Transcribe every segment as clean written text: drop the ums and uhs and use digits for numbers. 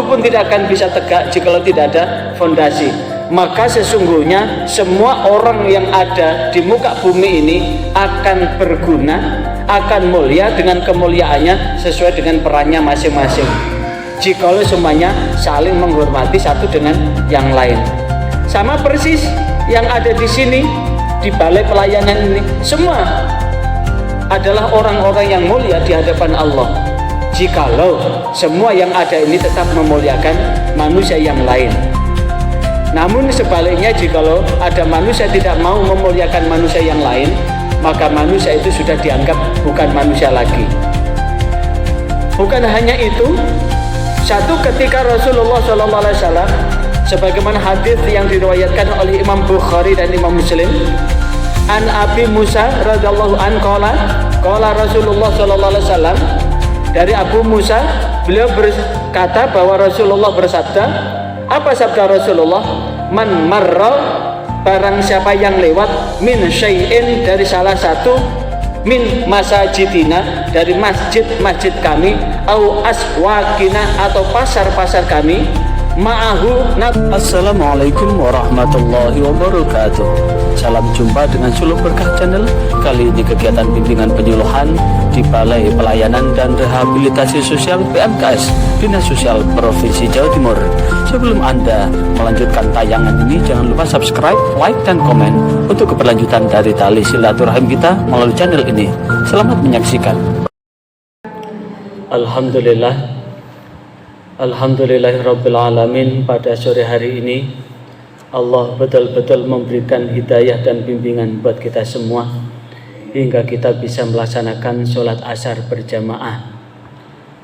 tubuh pun tidak akan bisa tegak jikalau tidak ada fondasi. Maka sesungguhnya semua orang yang ada di muka bumi ini akan berguna, akan mulia dengan kemuliaannya sesuai dengan perannya masing-masing. Jikalau semuanya saling menghormati satu dengan yang lain. Sama persis yang ada di sini di balai pelayanan ini, semua adalah orang-orang yang mulia di hadapan Allah. Jikalau semua yang ada ini tetap memuliakan manusia yang lain. Namun sebaliknya, jikalau ada manusia tidak mau memuliakan manusia yang lain, maka manusia itu sudah dianggap bukan manusia lagi. Bukan hanya itu, satu ketika Rasulullah SAW, sebagaimana hadis yang diriwayatkan oleh Imam Bukhari dan Imam Muslim, an Abi Musa radhiyallahu an qala Rasulullah SAW, dari Abu Musa, beliau berkata bahwa Rasulullah bersabda, apa sabda Rasulullah? Man marra, barang siapa yang lewat, min syai'in, dari salah satu, min masajidina, dari masjid-masjid kami, au aswakina, atau pasar-pasar kami, ma'ahu. Assalamualaikum warahmatullahi wabarakatuh. Salam jumpa dengan Suluk Berkah Channel. Kali ini kegiatan bimbingan penyuluhan di Balai Pelayanan dan Rehabilitasi Sosial PMKS Dinas Sosial Provinsi Jawa Timur. Sebelum Anda melanjutkan tayangan ini, jangan lupa subscribe, like, dan komen untuk keberlanjutan dari tali silaturahim kita melalui channel ini. Selamat menyaksikan. Alhamdulillahirabbil alamin. Pada sore hari ini Allah betul-betul memberikan hidayah dan bimbingan buat kita semua hingga kita bisa melaksanakan sholat asar berjamaah.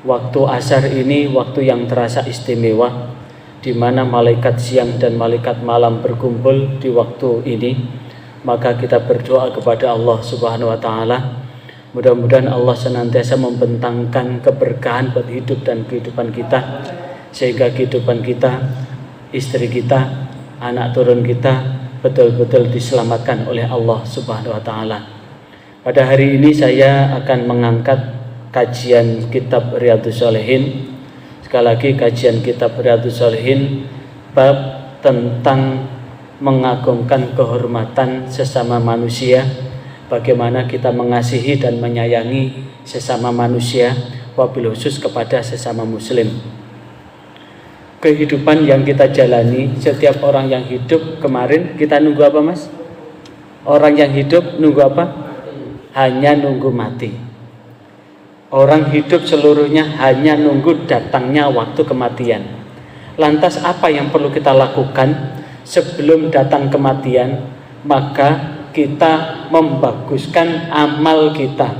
Waktu asar ini waktu yang terasa istimewa, di mana malaikat siang dan malaikat malam berkumpul di waktu ini. Maka kita berdoa kepada Allah Subhanahu wa Ta'ala, mudah-mudahan Allah senantiasa membentangkan keberkahan buat hidup dan kehidupan kita, sehingga kehidupan kita, istri kita, anak turun kita betul-betul diselamatkan oleh Allah Subhanahu wa Ta'ala. Pada hari ini saya akan mengangkat kajian kitab Riyadhus Shalihin. Sekali lagi, kajian kitab Riyadhus Shalihin bab tentang mengagungkan kehormatan sesama manusia, bagaimana kita mengasihi dan menyayangi sesama manusia, wabil khusus kepada sesama muslim. Kehidupan yang kita jalani, setiap orang yang hidup kemarin kita nunggu apa, Mas? Orang yang hidup nunggu apa? Hanya nunggu mati. Orang hidup seluruhnya hanya nunggu datangnya waktu kematian. Lantas apa yang perlu kita lakukan sebelum datang kematian? Maka kita membaguskan amal kita.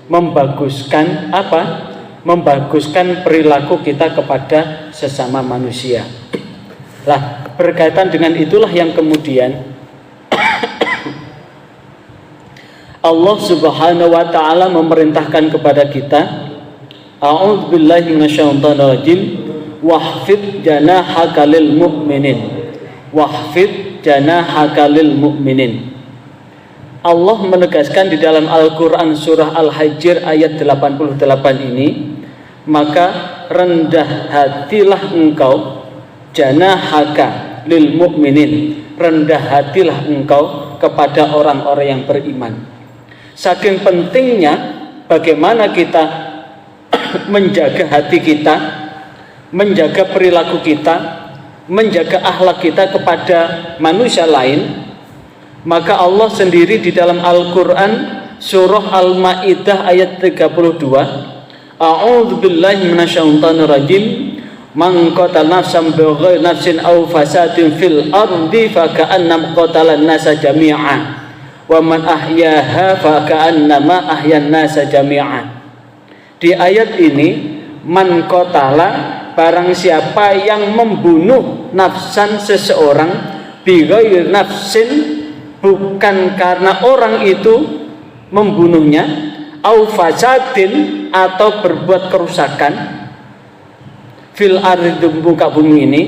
Membaguskan apa? Membaguskan perilaku kita kepada sesama manusia. Lah, berkaitan dengan itulah yang kemudian Allah Subhanahu wa Ta'ala memerintahkan kepada kita, a'udzubillahi minasyaitonirrajim, wahfid janahaka lil mu'minin. Wahfid janahaka lil mu'minin. Allah menegaskan di dalam Al-Quran surah Al-Hijr ayat 88 ini, maka rendah hatilah engkau, janahaka lil mu'minin, rendah hatilah engkau kepada orang-orang yang beriman. Saking pentingnya bagaimana kita menjaga hati kita, menjaga perilaku kita, menjaga akhlak kita kepada manusia lain, maka Allah sendiri di dalam Al-Quran surah Al-Ma'idah ayat 32, a'udzubillahi minasyaitonirrajim, man qatala nafsan bighairi nafsin aw fasadin fil ardi faka'annama qatalan nasa jami'a wa man ahyaha faka'annama ahyan nasa jami'a. Di ayat ini, man qatala, barang siapa yang membunuh nafsan seseorang bighairi nafsin, bukan karena orang itu membunuhnya, au fasadin, atau berbuat kerusakan, fil ardi, muka bumi ini.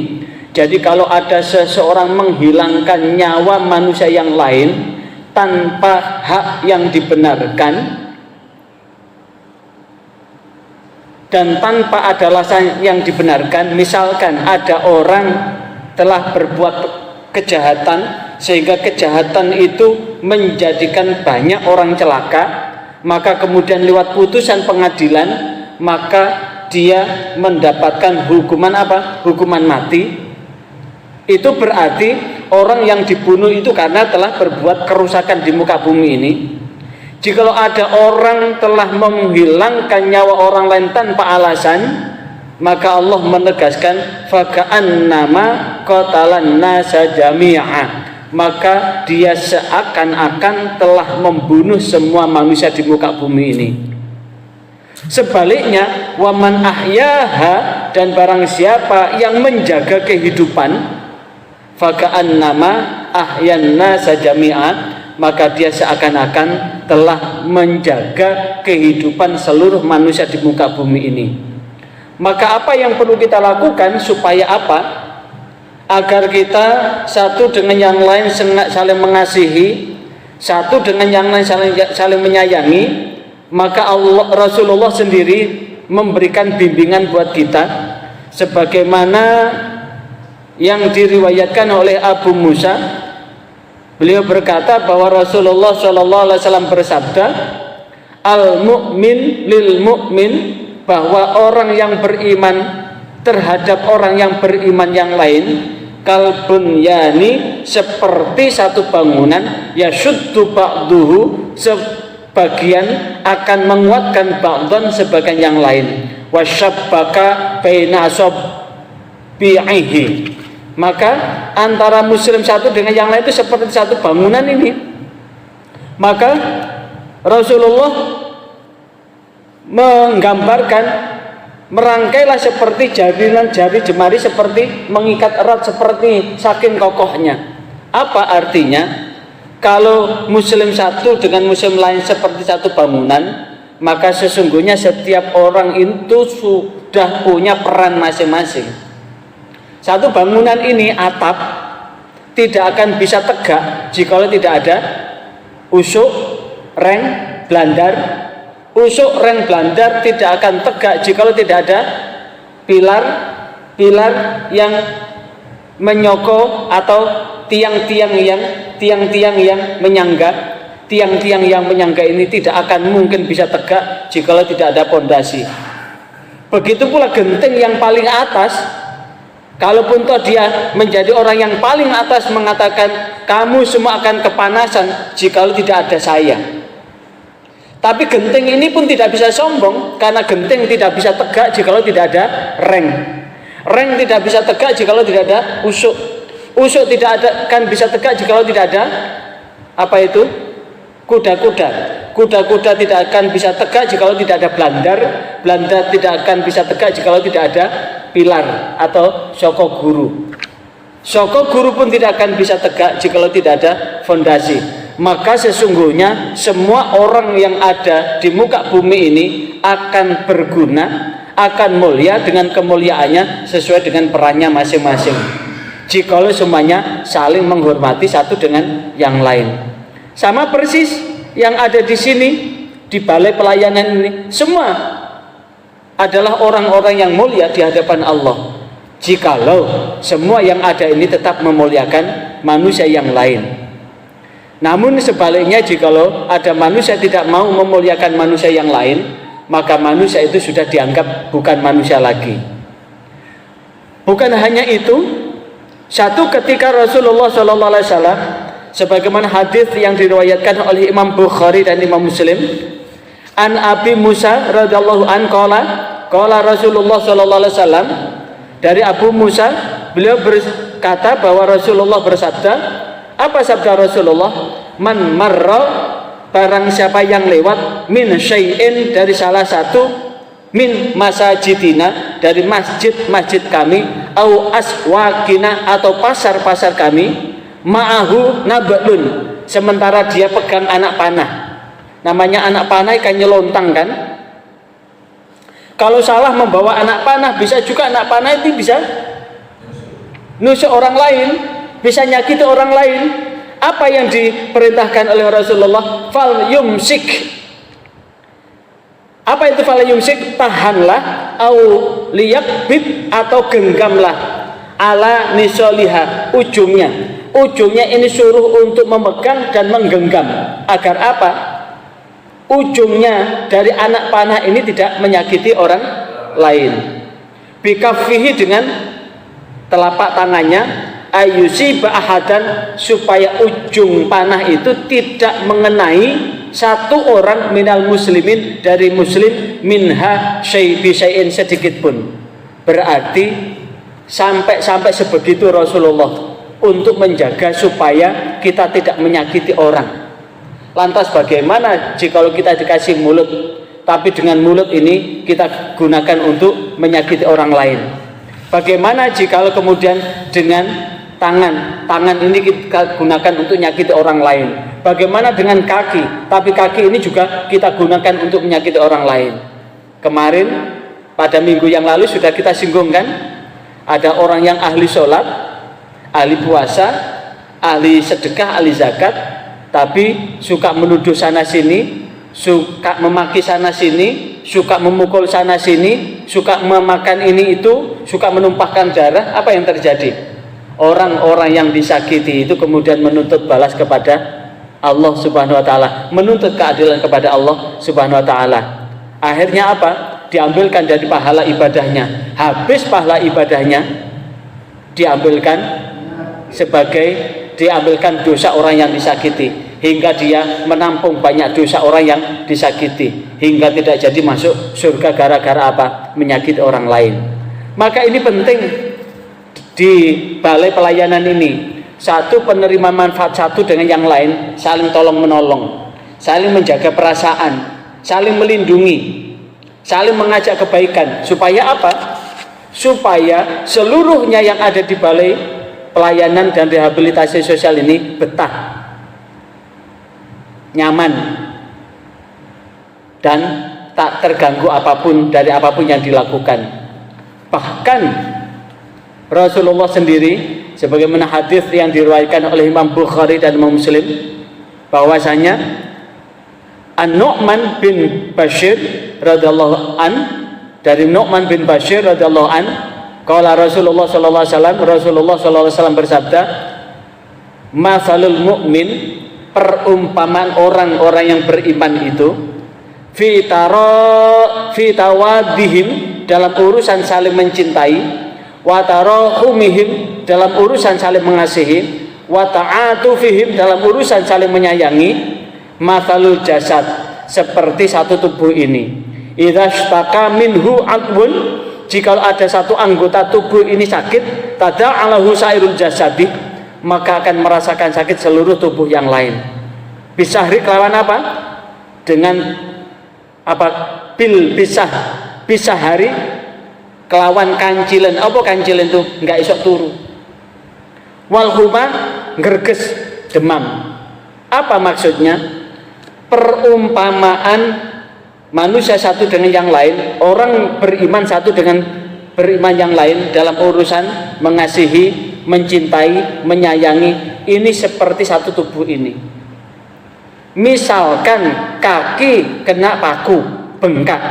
Jadi kalau ada seseorang menghilangkan nyawa manusia yang lain tanpa hak yang dibenarkan, dan tanpa ada alasan yang dibenarkan. Misalkan ada orang telah berbuat kejahatan sehingga kejahatan itu menjadikan banyak orang celaka, maka kemudian lewat putusan pengadilan maka dia mendapatkan hukuman apa? Hukuman mati. Itu berarti orang yang dibunuh itu karena telah berbuat kerusakan di muka bumi ini. Jikalau ada orang telah menghilangkan nyawa orang lain tanpa alasan, maka Allah menegaskan faka'annama qatalan nasa jami'a, maka dia seakan-akan telah membunuh semua manusia di muka bumi ini. Sebaliknya, waman ahyaha, dan barang siapa yang menjaga kehidupan, faka'annama ahyan nasa jami'a, maka dia seakan-akan telah menjaga kehidupan seluruh manusia di muka bumi ini. Maka apa yang perlu kita lakukan supaya apa? Agar kita satu dengan yang lain saling mengasihi, satu dengan yang lain saling menyayangi, maka Rasulullah sendiri memberikan bimbingan buat kita, sebagaimana yang diriwayatkan oleh Abu Musa. Beliau berkata bahwa Rasulullah SAW bersabda, al-mu'min lil mu'min, bahwa orang yang beriman terhadap orang yang beriman yang lain, kalbun yani, seperti satu bangunan, yashuddu ba'duhu, sebagian akan menguatkan ba'dan sebagian yang lain, wasyabbaka baina asabi'ihi, maka antara muslim satu dengan yang lain itu seperti satu bangunan ini. Maka Rasulullah menggambarkan, merangkailah seperti jari jemari, seperti mengikat erat, seperti saking kokohnya. Apa artinya? Kalau muslim satu dengan muslim lain seperti satu bangunan, maka sesungguhnya setiap orang itu sudah punya peran masing-masing. Satu bangunan ini, atap, tidak akan bisa tegak jika tidak ada usuk, reng, blandar. Usuk, reng, blandar tidak akan tegak jika tidak ada pilar yang menyokong atau tiang-tiang yang menyangga. Tiang-tiang yang menyangga ini tidak akan mungkin bisa tegak jika tidak ada pondasi. Begitu pula genting yang paling atas, kalaupun toh dia menjadi orang yang paling atas mengatakan kamu semua akan kepanasan jikalau tidak ada saya. Tapi genting ini pun tidak bisa sombong, karena genting tidak bisa tegak jikalau tidak ada reng. Reng tidak bisa tegak jikalau tidak ada usuk. Usuk tidak akan bisa tegak jikalau tidak ada apa itu? Kuda-kuda. Kuda-kuda tidak akan bisa tegak jikalau tidak ada blandar. Blandar tidak akan bisa tegak jikalau tidak ada pilar atau soko guru. Soko guru pun tidak akan bisa tegak jikalau tidak ada fondasi. Maka sesungguhnya semua orang yang ada di muka bumi ini akan berguna, akan mulia dengan kemuliaannya sesuai dengan perannya masing-masing. Jikalau semuanya saling menghormati satu dengan yang lain. Sama persis yang ada di sini di balai pelayanan ini, semua adalah orang-orang yang mulia di hadapan Allah. Jikalau semua yang ada ini tetap memuliakan manusia yang lain. Namun sebaliknya, jikalau ada manusia tidak mau memuliakan manusia yang lain, maka manusia itu sudah dianggap bukan manusia lagi. Bukan hanya itu, satu ketika Rasulullah SAW, sebagaimana hadis yang diriwayatkan oleh Imam Bukhari dan Imam Muslim, an Abi Musa radhiyallahu an qala Rasulullah sallallahu alaihi wasallam, dari Abu Musa, beliau berkata bahwa Rasulullah bersabda, apa sabda Rasulullah? Man marra, barang siapa yang lewat, min syai'in, dari salah satu, min masajidina, dari masjid-masjid kami, au aswakina, atau pasar-pasar kami, ma'ahu nabalun, sementara dia pegang anak panah. Namanya anak panah ikan nyelontang kan. Kalau salah membawa anak panah, bisa juga anak panah itu bisa nusuk orang lain, bisa nyakiti orang lain. Apa yang diperintahkan oleh Rasulullah? Fal yumsik, Apa itu fala yumsik? Tahanlah, au liyakbid, atau genggamlah, ala nisoliha, ujungnya ini suruh untuk memegang dan menggenggam. Agar apa? Ujungnya dari anak panah ini tidak menyakiti orang lain. Bikafihi, dengan telapak tangannya, ayusi ba'ahadan, supaya ujung panah itu tidak mengenai satu orang minal muslimin, dari muslim, minha syai'in, sedikit pun. Berarti sampai sebegitu Rasulullah untuk menjaga supaya kita tidak menyakiti orang. Lantas bagaimana jika kita dikasih mulut, tapi dengan mulut ini kita gunakan untuk menyakiti orang lain? Bagaimana jika kemudian dengan tangan ini kita gunakan untuk menyakiti orang lain? Bagaimana dengan kaki, tapi kaki ini juga kita gunakan untuk menyakiti orang lain? Kemarin pada minggu yang lalu sudah kita singgungkan, ada orang yang ahli sholat, ahli puasa, ahli sedekah, ahli zakat, tapi suka menuduh sana sini, suka memaki sana sini, suka memukul sana sini, suka memakan ini itu, suka menumpahkan darah. Apa yang terjadi? Orang-orang yang disakiti itu kemudian menuntut balas kepada Allah Subhanahu wa taala, menuntut keadilan kepada Allah Subhanahu wa taala. Akhirnya apa? Diambilkan dari pahala ibadahnya. Habis pahala ibadahnya, diambilkan dosa orang yang disakiti, hingga dia menampung banyak dosa orang yang disakiti, hingga tidak jadi masuk surga gara-gara apa? Menyakiti orang lain. Maka ini penting di balai pelayanan ini. Satu, penerima manfaat satu dengan yang lain saling tolong menolong, saling menjaga perasaan, saling melindungi, saling mengajak kebaikan. Supaya apa? Supaya seluruhnya yang ada di balai pelayanan dan rehabilitasi sosial ini betah, nyaman, dan tak terganggu apapun dari apapun yang dilakukan. Bahkan Rasulullah sendiri, sebagaimana hadis yang diriwayatkan oleh Imam Bukhari dan Imam Muslim, bahwasanya An-Nu'man bin Bashir radhiyallahu an, dari Nu'man bin Bashir radhiyallahu an, qala Rasulullah sallallahu alaihi wasallam, Rasulullah sallallahu alaihi wasallam bersabda, "Matsalul mu'min, perumpamaan orang-orang yang beriman itu, fi tawadihim, dalam urusan saling mencintai, wa tarahumihim, dalam urusan saling mengasihi, wa ta'atufihim, dalam urusan saling menyayangi, matsalul jasad, seperti satu tubuh ini, idza ishtaka minhu adwun, jika ada satu anggota tubuh ini sakit, tada'alahu sairul jasadi, maka akan merasakan sakit seluruh tubuh yang lain. Bisahri, kelawan apa? Dengan apa? Bil pisah hari, kelawan kancilen. Apa kancilen itu? Enggak isok turu. Wal huma, gerges, demam. Apa maksudnya? Perumpamaan manusia satu dengan yang lain, orang beriman satu dengan beriman yang lain dalam urusan mengasihi, mencintai, menyayangi, ini seperti satu tubuh ini. Misalkan kaki kena paku, bengkak,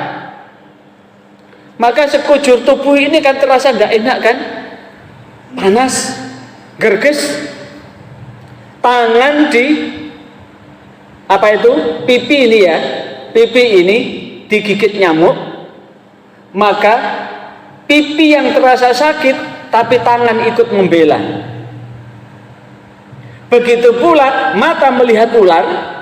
maka sekujur tubuh ini kan terasa tidak enak kan? Panas, gerges. Tangan di apa itu? Pipi ini ya. Pipi ini digigit nyamuk. Maka pipi yang terasa sakit, tapi tangan ikut membela. Begitu pula mata melihat ular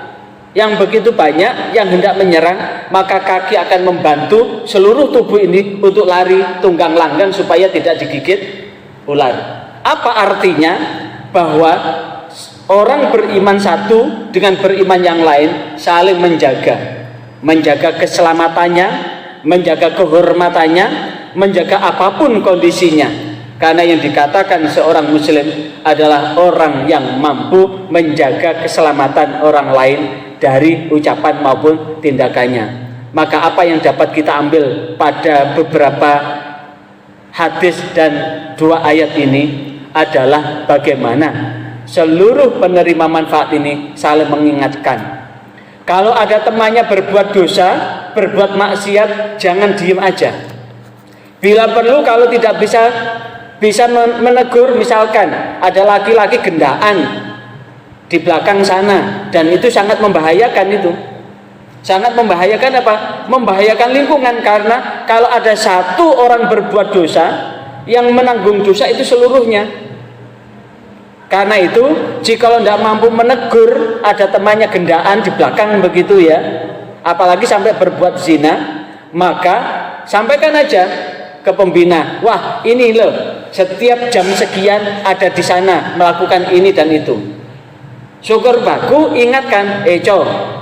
yang begitu banyak yang hendak menyerang, maka kaki akan membantu seluruh tubuh ini untuk lari tunggang langgang supaya tidak digigit ular. Apa artinya? Bahwa orang beriman satu dengan beriman yang lain saling menjaga keselamatannya, menjaga kehormatannya, menjaga apapun kondisinya. Karena yang dikatakan seorang muslim adalah orang yang mampu menjaga keselamatan orang lain dari ucapan maupun tindakannya. Maka apa yang dapat kita ambil pada beberapa hadis dan dua ayat ini adalah bagaimana seluruh penerima manfaat ini saling mengingatkan. Kalau ada temannya berbuat dosa, berbuat maksiat jangan diem aja. Bila perlu kalau tidak bisa menegur, misalkan ada laki-laki gendaan di belakang sana dan itu sangat membahayakan itu. Sangat membahayakan apa? Membahayakan lingkungan, karena kalau ada satu orang berbuat dosa, yang menanggung dosa itu seluruhnya. Karena itu, jika tidak mampu menegur, ada temannya gendaan di belakang begitu ya, apalagi sampai berbuat zina, maka sampaikan aja ke pembina, wah ini loh, setiap jam sekian ada di sana melakukan ini dan itu. Syukur baku, ingatkan,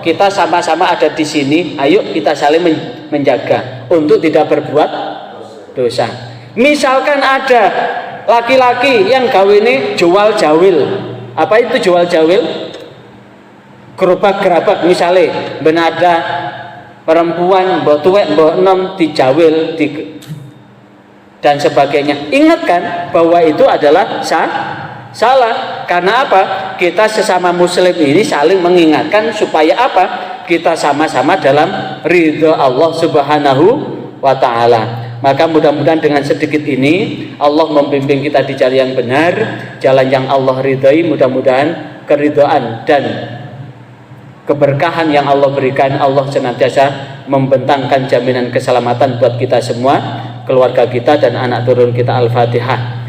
kita sama-sama ada di sini, ayo kita saling menjaga untuk tidak berbuat dosa. Misalkan ada laki-laki yang gawene jual jawil. Apa itu jual jawil? Gerobak-gerabak misalnya, benada perempuan mbok tuwek mbok enom dijawil dan sebagainya. Ingatkan bahwa itu adalah salah. Karena apa? Kita sesama muslim ini saling mengingatkan supaya apa? Kita sama-sama dalam ridho Allah Subhanahu wa ta'ala. Maka mudah-mudahan dengan sedikit ini Allah membimbing kita di jalan yang benar, jalan yang Allah ridhai. Mudah-mudahan keridhaan dan keberkahan yang Allah berikan, Allah senantiasa membentangkan jaminan keselamatan buat kita semua, keluarga kita dan anak turun kita. Al-Fatihah.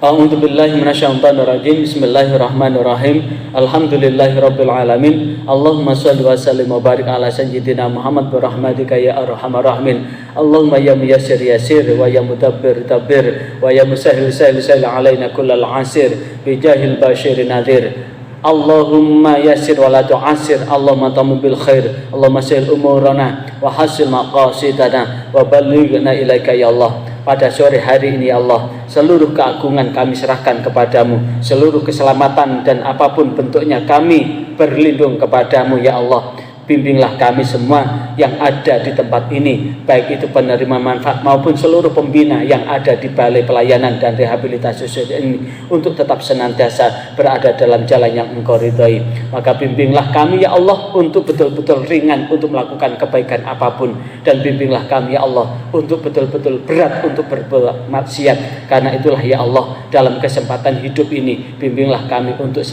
A'udzubillahi minasyaitonirrajim. Bismillahirrahmanirrahim. Alhamdulillahirabbil alamin. Allahumma shalli wa sallim wa barik ala sayyidina Muhammad bi rahmatika ya arhamar rahimin. Allahumma ya muyassir yassir wa ya mudabbir dabbir wa ya musahhil sahhil alaina kullal asir bi jahil bashir nadhir. Allahumma yassir wa la tu'assir. Allahumma tamu bil khair. Allahumma sahhil umurana wa hasil maqasidana wa ballighna ilaika ya Allah. Pada sore hari ini ya Allah, seluruh keagungan kami serahkan kepadamu, seluruh keselamatan dan apapun bentuknya kami berlindung kepadamu ya Allah. Bimbinglah kami semua yang ada di tempat ini, baik itu penerima manfaat maupun seluruh pembina yang ada di balai pelayanan dan rehabilitasi sosial ini, untuk tetap senantiasa berada dalam jalan yang Engkau ridhai. Maka bimbinglah kami ya Allah untuk betul-betul ringan untuk melakukan kebaikan apapun, dan bimbinglah kami ya Allah untuk betul-betul berat untuk berbuat maksiat. Karena itulah ya Allah, dalam kesempatan hidup ini bimbinglah kami untuk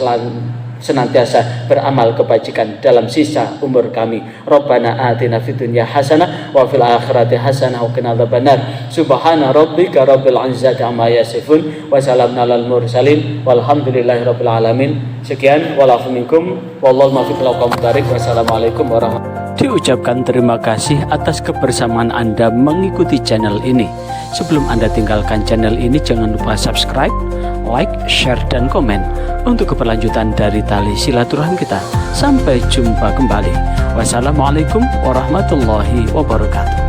senantiasa beramal kebajikan dalam sisa umur kami. Rabbana atina fid dunya hasanah wa fil akhirati hasanah wa qina adzabannar. Subhana rabbika rabbil izzati amma yasifun wa salamun alal mursalin walhamdulillahi rabbil alamin. Sekian, walafu minkum wallahu muwaffiq ila aqwamit thariq. Wassalamualaikum warahmatullahi wabarakatuh. Diucapkan terima kasih atas kebersamaan Anda mengikuti channel ini. Sebelum Anda tinggalkan channel ini, jangan lupa subscribe, like, share, dan komen untuk keberlanjutan dari tali silaturahim kita. Sampai jumpa kembali. Wassalamualaikum warahmatullahi wabarakatuh.